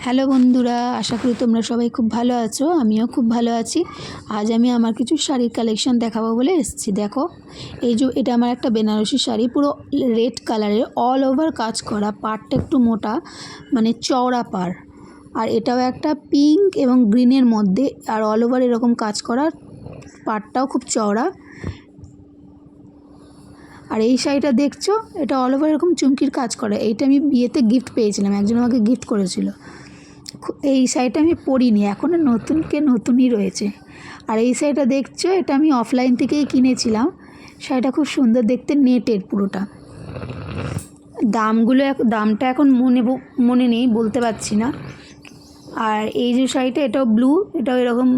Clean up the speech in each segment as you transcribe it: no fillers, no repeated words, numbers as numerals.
Hello বন্ধুরা, আশা করি তোমরা সবাই খুব ভালো আছো। আমিও খুব ভালো আছি। আজ আমি আমার কিছু শাড়ির কালেকশন দেখাবো বলে এসেছি। দেখো, এটা আমার একটা বেনারসি শাড়ি, পুরো রেড কালারের, অল ওভার কাজ করা, পাড়টা একটু মোটা, মানে চওড়া পাড়। আর এটাও একটা পিঙ্ক এবং গ্রিনের মধ্যে, আর অল ওভার এরকম কাজ করা, পাড়টাও খুব চওড়া। আর এই শাড়িটা দেখছো, এটা অল ওভার এরকম চুমকির কাজ করা। এইটা আমি বিয়েতে গিফট পেয়েছিলাম, একজন আমাকে গিফট করেছিল। এই শাড়িটা আমি পরিনি, এখনও নতুনই রয়েছে। আর এই শাড়িটা দেখছো, এটা আমি অফলাইন থেকেই কিনেছিলাম। শাড়িটা খুব সুন্দর দেখতে, নেটের পুরোটা। দামটা এখন মনে নেই, বলতে পারছি না। আর এই যে শাড়িটা, এটাও ব্লু, এটাও এরকম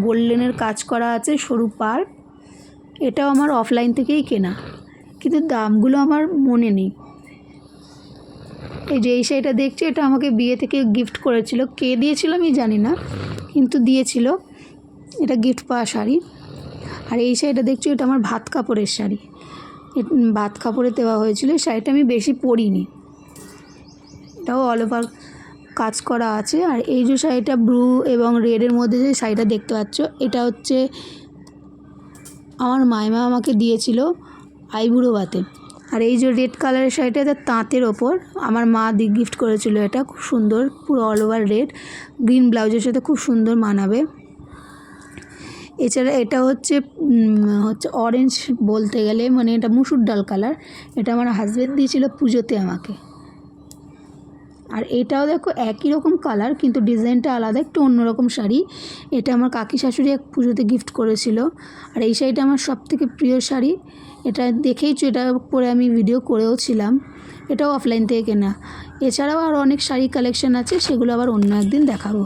গোল্ডেনের কাজ করা আছে, সরু পাড়। এটাও আমার অফলাইন থেকেই কেনা, কিন্তু দামগুলো আমার মনে নেই। এই যে এই শাড়িটা দেখছি, এটা আমাকে বিয়ে থেকে গিফট করেছিল। কে দিয়েছিল আমি জানি না, কিন্তু দিয়েছিল। এটা গিফট পাওয়া শাড়ি। আর এই শাড়িটা দেখছি, এটা আমার ভাত কাপড়ের শাড়ি, ভাত কাপড়ে দেওয়া হয়েছিল। এই শাড়িটা আমি বেশি পরিনি, এটাও অল ওভার কাজ করা আছে। আর এই যে শাড়িটা ব্লু এবং রেডের মধ্যে যে শাড়িটা দেখতে পাচ্ছ, এটা হচ্ছে আমার মাইমা আমাকে দিয়েছিল আইবুড়োভাতে। আর এই যে রেড কালারের শাড়িটা, এটা তাঁতের ওপর আমার মা গিফট করেছিল। এটা খুব সুন্দর, পুরো অল ওভার রেড, গ্রিন ব্লাউজের সাথে খুব সুন্দর মানাবে। এছাড়া এটা হচ্ছে অরেঞ্জ বলতে গেলে, মানে এটা মুসুর ডাল কালার। এটা আমার হাজব্যান্ড দিয়েছিল পুজোতে আমাকে। আর এটাও দেখো একই রকম কালার, কিন্তু ডিজাইনটা আলাদা, একটু অন্যরকম শাড়ি। এটা আমার কাকি শাশুড়ি এক পুজোতে গিফট করেছিল। আর এই শাড়িটা আমার সবথেকে প্রিয় শাড়ি। এটা দেখেইছো, এটা পরে আমি ভিডিও করেও ছিলাম। এটাও অফলাইন থেকে কেনা। এছাড়াও আরও অনেক শাড়ি কালেকশন আছে, সেগুলো আবার অন্য একদিন দেখাবো।